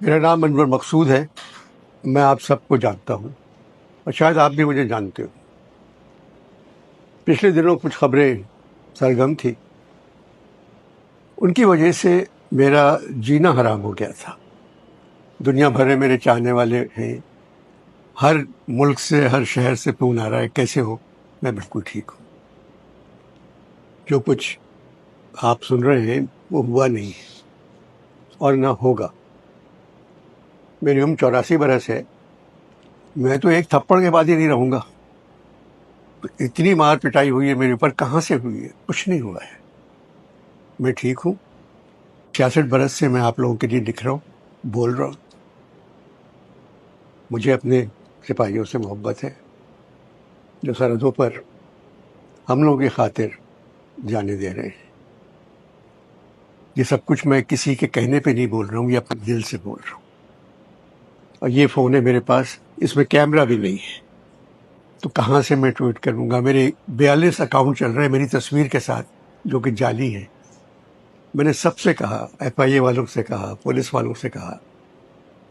میرا نام انور مقصود ہے. میں آپ سب کو جانتا ہوں اور شاید آپ بھی مجھے جانتے ہو. پچھلے دنوں کچھ خبریں سرگرم تھی، ان کی وجہ سے میرا جینا حرام ہو گیا تھا. دنیا بھر میں میرے چاہنے والے ہیں، ہر ملک سے، ہر شہر سے فون آ رہا ہے کیسے ہو. میں بالکل ٹھیک ہوں. جو کچھ آپ سن رہے ہیں وہ ہوا نہیں ہے اور نہ ہوگا. میری عمر 84 برس ہے. میں تو ایک تھپڑ کے بعد ہی نہیں رہوں گا. اتنی مار پٹائی ہوئی ہے میرے اوپر، کہاں سے ہوئی ہے؟ کچھ نہیں ہوا ہے. میں ٹھیک ہوں. 66 برس سے میں آپ لوگوں کے لیے لکھ رہا ہوں، بول رہا ہوں. مجھے اپنے سپاہیوں سے محبت ہے جو سرحدوں پر ہم لوگوں کی خاطر جانے دے رہے ہیں. یہ سب کچھ میں کسی کے کہنے پہ نہیں بول رہا ہوں، یہ اپنے دل سے بول رہا ہوں. اور یہ فون ہے میرے پاس، اس میں کیمرہ بھی نہیں ہے، تو کہاں سے میں ٹویٹ کروں گا؟ میرے 42 اکاؤنٹ چل رہے ہیں میری تصویر کے ساتھ جو کہ جعلی ہے. میں نے سب سے کہا، ایف آئی اے والوں سے کہا، پولیس والوں سے کہا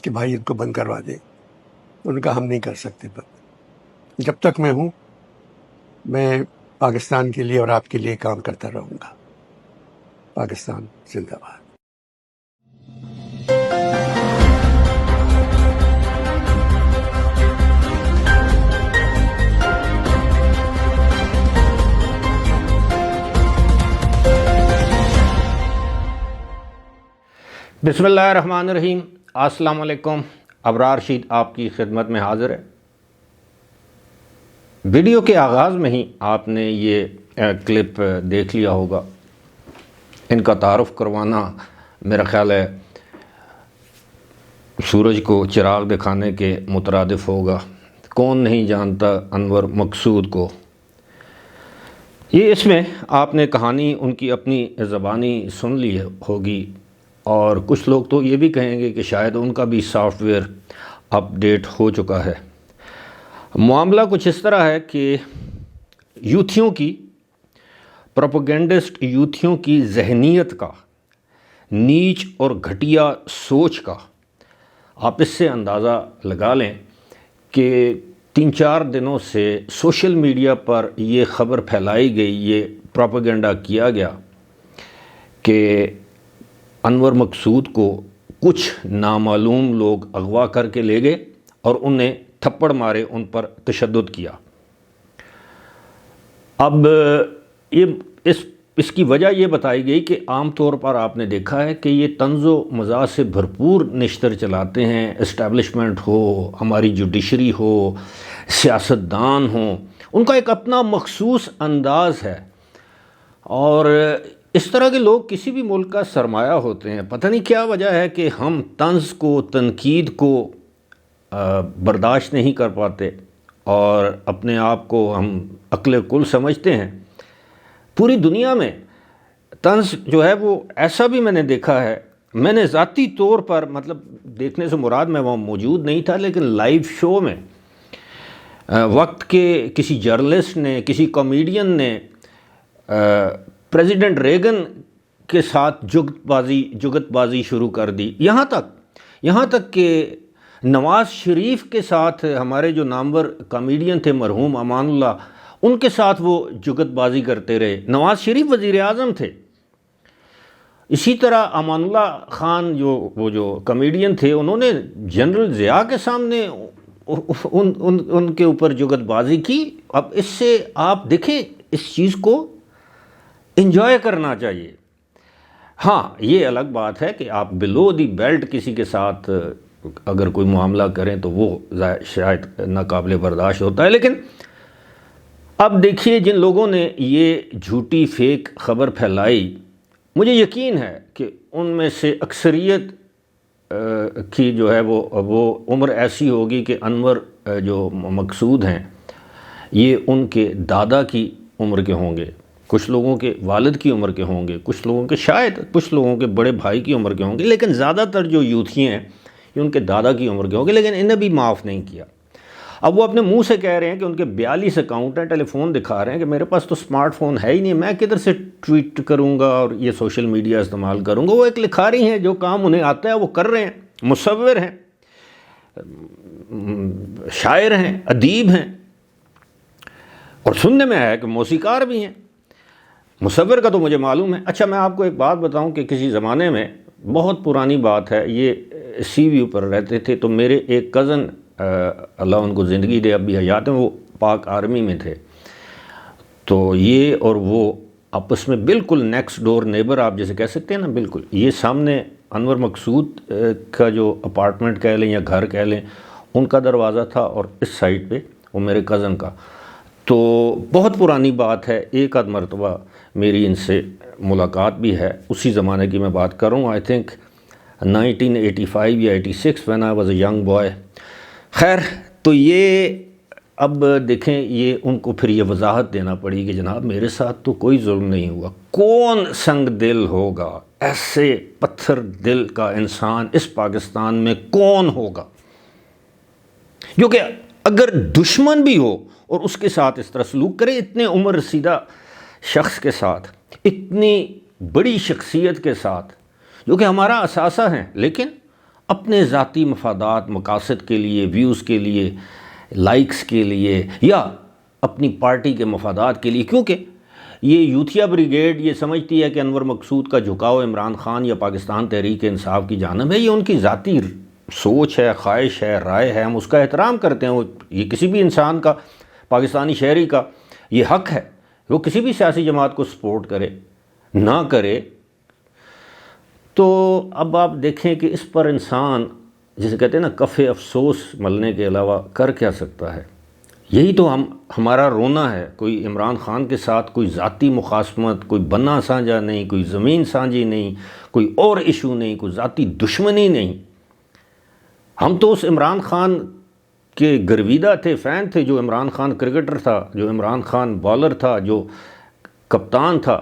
کہ بھائی ان کو بند کروا دے. انہوں نے کہا ہم نہیں کر سکتے بند. جب تک میں ہوں میں پاکستان کے لیے اور آپ کے لیے کام کرتا رہوں گا. پاکستان زندہ باد. بسم اللہ الرحمن الرحیم. السلام علیکم. ابرار رشید آپ کی خدمت میں حاضر ہے. ویڈیو کے آغاز میں ہی آپ نے یہ کلپ دیکھ لیا ہوگا. ان کا تعارف کروانا میرا خیال ہے سورج کو چراغ دکھانے کے مترادف ہوگا. کون نہیں جانتا انور مقصود کو. یہ اس میں آپ نے کہانی ان کی اپنی زبانی سن لی ہوگی، اور کچھ لوگ تو یہ بھی کہیں گے کہ شاید ان کا بھی سافٹ ویئر اپ ڈیٹ ہو چکا ہے. معاملہ کچھ اس طرح ہے کہ یوتھیوں کی، پروپیگنڈسٹ یوتھیوں کی ذہنیت کا، نیچ اور گھٹیا سوچ کا آپ اس سے اندازہ لگا لیں کہ 3-4 دنوں سے سوشل میڈیا پر یہ خبر پھیلائی گئی، یہ پروپیگنڈا کیا گیا کہ انور مقصود کو کچھ نامعلوم لوگ اغوا کر کے لے گئے اور انہیں تھپڑ مارے، ان پر تشدد کیا. اب اس کی وجہ یہ بتائی گئی کہ عام طور پر آپ نے دیکھا ہے کہ یہ طنز و مزاح سے بھرپور نشتر چلاتے ہیں. اسٹیبلشمنٹ ہو، ہماری جوڈیشری ہو، سیاستدان ہوں، ان کا ایک اپنا مخصوص انداز ہے. اور اس طرح کے لوگ کسی بھی ملک کا سرمایہ ہوتے ہیں. پتہ نہیں کیا وجہ ہے کہ ہم طنز کو، تنقید کو برداشت نہیں کر پاتے اور اپنے آپ کو ہم عقل کل سمجھتے ہیں. پوری دنیا میں طنز جو ہے وہ ایسا بھی میں نے دیکھا ہے. میں نے ذاتی طور پر، مطلب دیکھنے سے مراد میں وہاں موجود نہیں تھا، لیکن لائیو شو میں وقت کے کسی جرنلسٹ نے، کسی کامیڈین نے پریزیڈنٹ ریگن کے ساتھ جگت بازی شروع کر دی. یہاں تک کہ نواز شریف کے ساتھ ہمارے جو نامور کامیڈین تھے مرحوم امان اللہ، ان کے ساتھ وہ جگت بازی کرتے رہے. نواز شریف وزیر اعظم تھے. اسی طرح امان اللہ خان وہ جو کامیڈین تھے، انہوں نے جنرل ضیاء کے سامنے ان کے اوپر جگت بازی کی. اب اس سے آپ دیکھیں، اس چیز کو انجوائے کرنا چاہیے. ہاں، یہ الگ بات ہے کہ آپ بلو دی بیلٹ کسی کے ساتھ اگر کوئی معاملہ کریں تو وہ شاید ناقابل برداشت ہوتا ہے. لیکن اب دیکھیے، جن لوگوں نے یہ جھوٹی فیک خبر پھیلائی، مجھے یقین ہے کہ ان میں سے اکثریت کی جو ہے وہ عمر ایسی ہوگی کہ انور جو مقصود ہیں یہ ان کے دادا کی عمر کے ہوں گے، کچھ لوگوں کے والد کی عمر کے ہوں گے، کچھ لوگوں کے شاید کچھ لوگوں کے بڑے بھائی کی عمر کے ہوں گے، لیکن زیادہ تر جو یوتھی ہیں یہ ان کے دادا کی عمر کے ہوں گے. لیکن انہیں بھی معاف نہیں کیا. اب وہ اپنے منہ سے کہہ رہے ہیں کہ ان کے 42 اکاؤنٹ ہیں، ٹیلی فون دکھا رہے ہیں کہ میرے پاس تو سمارٹ فون ہے ہی نہیں، میں کدھر سے ٹویٹ کروں گا اور یہ سوشل میڈیا استعمال کروں گا. وہ ایک لکھاری ہیں، جو کام انہیں آتا ہے وہ کر رہے ہیں. مصور ہیں، شاعر ہیں، ادیب ہیں، اور سننے میں آیا کہ موسیقار بھی ہیں۔ مصور کا تو مجھے معلوم ہے۔ اچھا میں آپ کو ایک بات بتاؤں کہ کسی زمانے میں، بہت پرانی بات ہے، یہ سی ویو پر رہتے تھے، تو میرے ایک کزن اللہ ان کو زندگی دے اب بھی حیات ہیں، وہ پاک آرمی میں تھے، تو یہ اور وہ آپس میں بالکل نیکسٹ ڈور نیبر آپ جیسے کہہ سکتے ہیں نا، بالکل یہ سامنے انور مقصود کا جو اپارٹمنٹ کہہ لیں یا گھر کہہ لیں، ان کا دروازہ تھا، اور اس سائڈ پہ وہ میرے کزن کا۔ تو بہت پرانی بات ہے، ایک آدھ مرتبہ میری ان سے ملاقات بھی ہے، اسی زمانے کی میں بات کروں، آئی تھنک 1985 یا 86 when I was a young boy۔ خیر، تو یہ اب دیکھیں، یہ ان کو پھر یہ وضاحت دینا پڑی کہ جناب میرے ساتھ تو کوئی ظلم نہیں ہوا، کون سنگ دل ہوگا، ایسے پتھر دل کا انسان اس پاکستان میں کون ہوگا جو کہ اگر دشمن بھی ہو اور اس کے ساتھ اس طرح سلوک کرے، اتنے عمر رسیدہ شخص کے ساتھ، اتنی بڑی شخصیت کے ساتھ، جو کہ ہمارا اثاثہ ہیں، لیکن اپنے ذاتی مفادات، مقاصد کے لیے، ویوز کے لیے، لائکس کے لیے، یا اپنی پارٹی کے مفادات کے لیے، کیونکہ یہ یوتھیا بریگیڈ یہ سمجھتی ہے کہ انور مقصود کا جھکاؤ عمران خان یا پاکستان تحریک انصاف کی جانب ہے، یہ ان کی ذاتی سوچ ہے، خواہش ہے، رائے ہے، ہم اس کا احترام کرتے ہیں۔ یہ کسی بھی انسان کا، پاکستانی شہری کا یہ حق ہے، وہ کسی بھی سیاسی جماعت کو سپورٹ کرے نہ کرے۔ تو اب آپ دیکھیں کہ اس پر انسان جسے کہتے ہیں نا کف افسوس ملنے کے علاوہ کر کیا سکتا ہے؟ یہی تو ہمارا رونا ہے۔ کوئی عمران خان کے ساتھ کوئی ذاتی مخاصمت، کوئی بنا سانجھا نہیں، کوئی زمین سانجھی نہیں، کوئی اور ایشو نہیں، کوئی ذاتی دشمنی نہیں۔ ہم تو اس عمران خان کے گرویدہ تھے، فین تھے، جو عمران خان کرکٹر تھا، جو عمران خان بالر تھا، جو کپتان تھا۔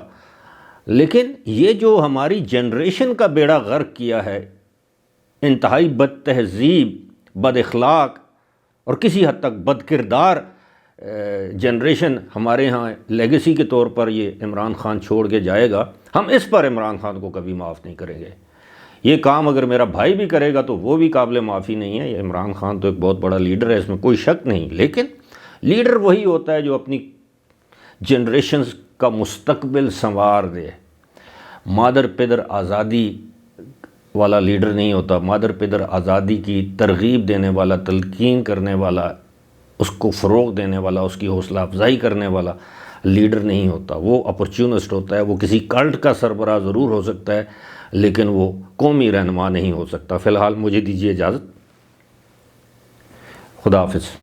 لیکن یہ جو ہماری جنریشن کا بیڑا غرق کیا ہے، انتہائی بد تہذیب، بد اخلاق اور کسی حد تک بد کردار جنریشن ہمارے ہاں لیگیسی کے طور پر یہ عمران خان چھوڑ کے جائے گا، ہم اس پر عمران خان کو کبھی معاف نہیں کریں گے۔ یہ کام اگر میرا بھائی بھی کرے گا تو وہ بھی قابل معافی نہیں ہے۔ یہ عمران خان تو ایک بہت بڑا لیڈر ہے، اس میں کوئی شک نہیں، لیکن لیڈر وہی ہوتا ہے جو اپنی جنریشنز کا مستقبل سنوار دے۔ مادر پدر آزادی والا لیڈر نہیں ہوتا، مادر پدر آزادی کی ترغیب دینے والا، تلقین کرنے والا، اس کو فروغ دینے والا، اس کی حوصلہ افزائی کرنے والا لیڈر نہیں ہوتا۔ وہ اپرچونسٹ ہوتا ہے، وہ کسی کلٹ کا سربراہ ضرور ہو سکتا ہے، لیکن وہ قومی رہنما نہیں ہو سکتا۔ فی الحال مجھے دیجیے اجازت، خدا حافظ۔